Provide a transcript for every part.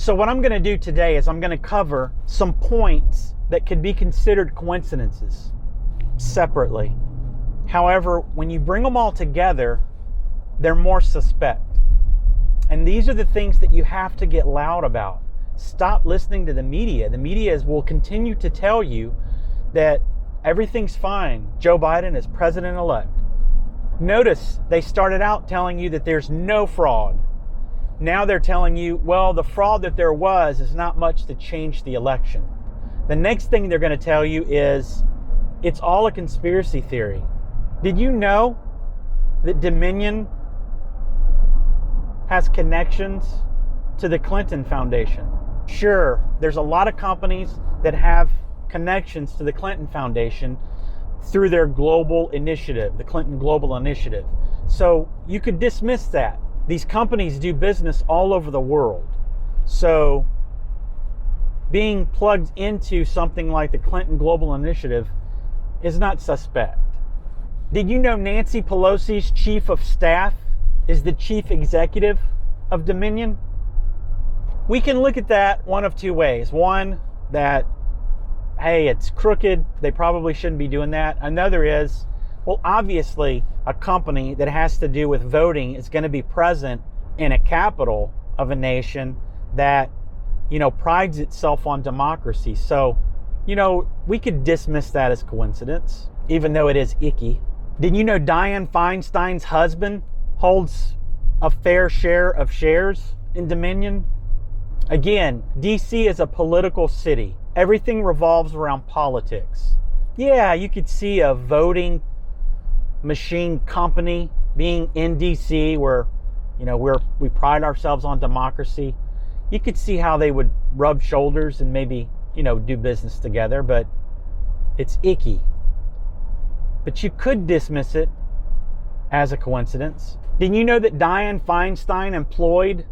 So what I'm going to do today is I'm going to cover some points that could be considered coincidences separately. However, when you bring them all together, they're more suspect. And these are the things that you have to get loud about. Stop listening to the media. The media will continue to tell you that everything's fine. Joe Biden is president-elect. Notice they started out telling you that there's no fraud. Now they're telling you, well, the fraud that there was is not much to change the election. The next thing they're going to tell you is it's all a conspiracy theory. Did you know that Dominion has connections to the Clinton Foundation? Sure, there's a lot of companies that have connections to the Clinton Foundation through their global initiative, the Clinton Global Initiative. So you could dismiss that. These companies do business all over the world. So being plugged into something like the Clinton Global Initiative is not suspect. Did you know Nancy Pelosi's chief of staff is the chief executive of Dominion? We can look at that one of two ways. One, that, hey, it's crooked, they probably shouldn't be doing that. Another is, well, obviously a company that has to do with voting is going to be present in a capital of a nation that, prides itself on democracy. So, we could dismiss that as coincidence, even though it is icky. Did you know Dianne Feinstein's husband holds a fair share of shares in Dominion? Again, DC is a political city. Everything revolves around politics. Yeah, you could see a voting machine company being in DC where, we pride ourselves on democracy. You could see how they would rub shoulders and maybe, do business together, but it's icky. But you could dismiss it as a coincidence. Did you know that Dianne Feinstein employed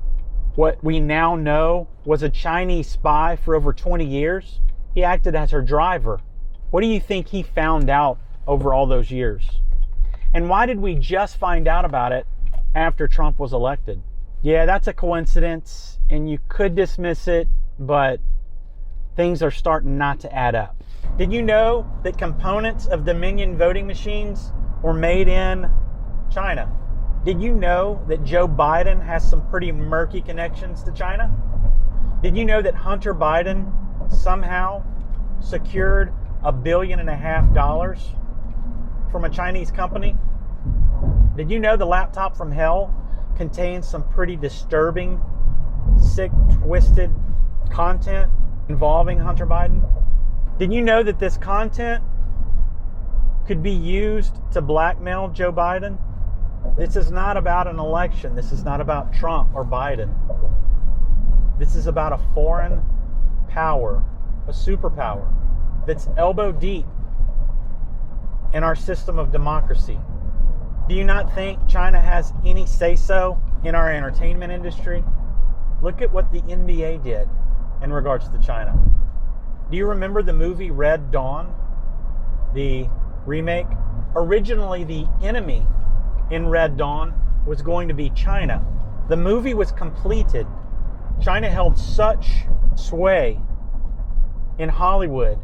what we now know was a Chinese spy for over 20 years? He acted as her driver. What do you think he found out over all those years? And why did we just find out about it after Trump was elected? Yeah, that's a coincidence, and you could dismiss it, but things are starting not to add up. Did you know that components of Dominion voting machines were made in China? Did you know that Joe Biden has some pretty murky connections to China? Did you know that Hunter Biden somehow secured $1.5 billion from a Chinese company? Did you know the laptop from hell contains some pretty disturbing, sick, twisted content involving Hunter Biden? Did you know that this content could be used to blackmail Joe Biden? This is not about an election. This is not about Trump or Biden. This is about a foreign power, a superpower that's elbow deep in our system of democracy. Do you not think China has any say-so in our entertainment industry? Look at what the NBA did in regards to China. Do you remember the movie Red Dawn, the remake? Originally, the enemy in Red Dawn was going to be China. The movie was completed. China held such sway in Hollywood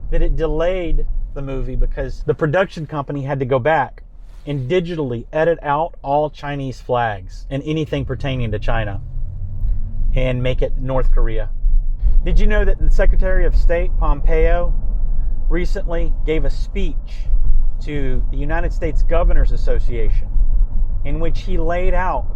that it delayed the movie because the production company had to go back and digitally edit out all Chinese flags and anything pertaining to China and make it North Korea. Did you know that the Secretary of State, Pompeo, recently gave a speech to the United States Governors Association in which he laid out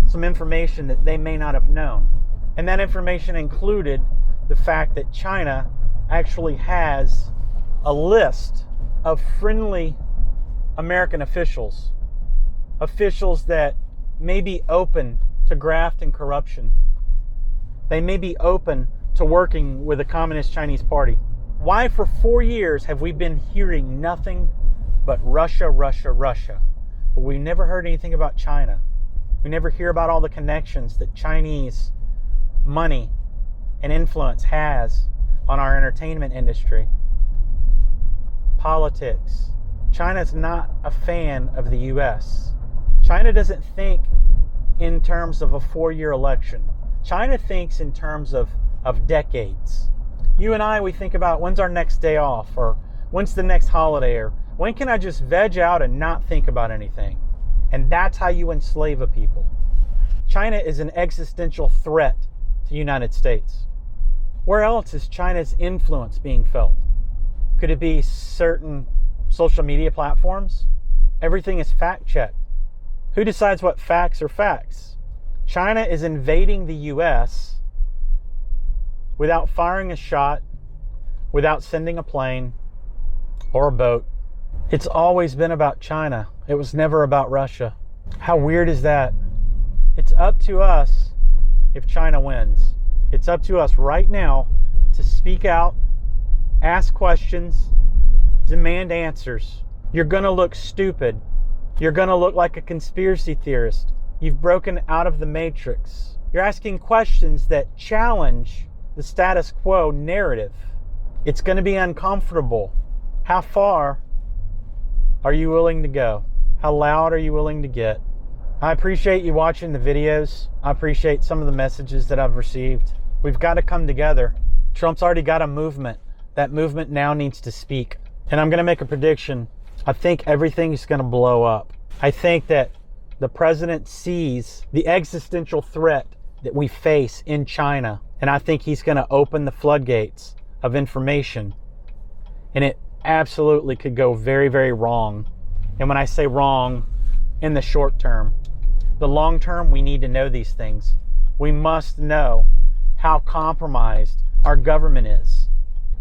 some information that they may not have known? And that information included the fact that China actually has a list of friendly American officials that may be open to graft and corruption. They may be open to working with the Communist Chinese Party. Why for 4 years have we been hearing nothing but Russia, Russia, Russia? But we never heard anything about China. We never hear about all the connections that Chinese money and influence has on our entertainment industry. Politics. China's not a fan of the U.S. China doesn't think in terms of a 4-year election. China thinks in terms of decades. You and I, we think about when's our next day off, or when's the next holiday, or when can I just veg out and not think about anything? And that's how you enslave a people. China is an existential threat to the United States. Where else is China's influence being felt? Could it be certain social media platforms? Everything is fact-checked. Who decides what facts are facts? China is invading the U.S. without firing a shot, without sending a plane or a boat. It's always been about China. It was never about Russia. How weird is that? It's up to us if China wins. It's up to us right now to speak out, ask questions, demand answers. You're going to look stupid. You're going to look like a conspiracy theorist. You've broken out of the matrix. You're asking questions that challenge the status quo narrative. It's going to be uncomfortable. How far are you willing to go? How loud are you willing to get? I appreciate you watching the videos. I appreciate some of the messages that I've received. We've got to come together. Trump's already got a movement. That movement now needs to speak. And I'm going to make a prediction. I think everything's going to blow up. I think that the president sees the existential threat that we face in China. And I think he's going to open the floodgates of information. And it absolutely could go very, very wrong. And when I say wrong, in the short term, the long term, we need to know these things. We must know how compromised our government is.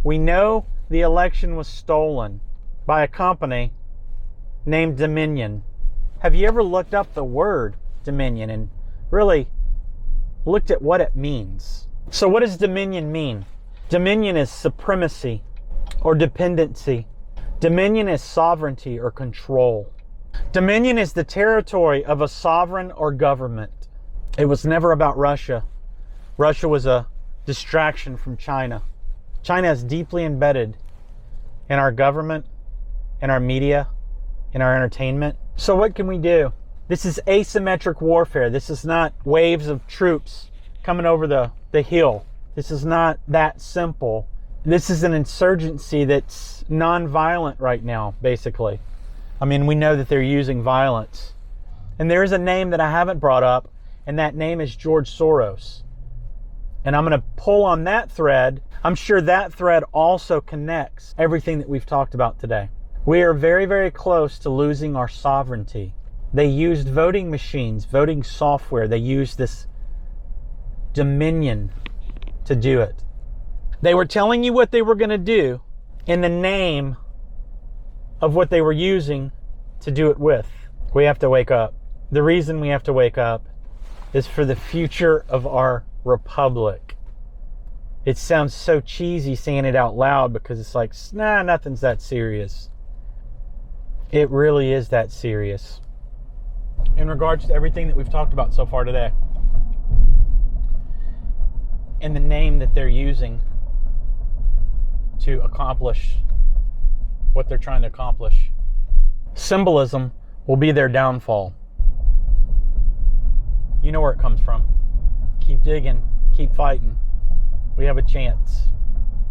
We know the election was stolen by a company named Dominion. Have you ever looked up the word Dominion and really looked at what it means? So what does Dominion mean? Dominion is supremacy or dependency. Dominion is sovereignty or control. Dominion is the territory of a sovereign or government. It was never about Russia. Russia was a distraction from China. China is deeply embedded in our government, in our media, in our entertainment. So what can we do? This is asymmetric warfare. This is not waves of troops coming over the hill. This is not that simple. This is an insurgency that's non-violent right now, basically. I mean, we know that they're using violence. And there is a name that I haven't brought up, and that name is George Soros. And I'm going to pull on that thread. I'm sure that thread also connects everything that we've talked about today. We are very, very close to losing our sovereignty. They used voting machines, voting software. They used this Dominion to do it. They were telling you what they were going to do in the name of what they were using to do it with. We have to wake up. The reason we have to wake up is for the future of our republic. It sounds so cheesy saying it out loud because it's like, nah, nothing's that serious. It really is that serious. In regards to everything that we've talked about so far today, and the name that they're using to accomplish what they're trying to accomplish. Symbolism will be their downfall. You know where it comes from. Keep digging, keep fighting. We have a chance.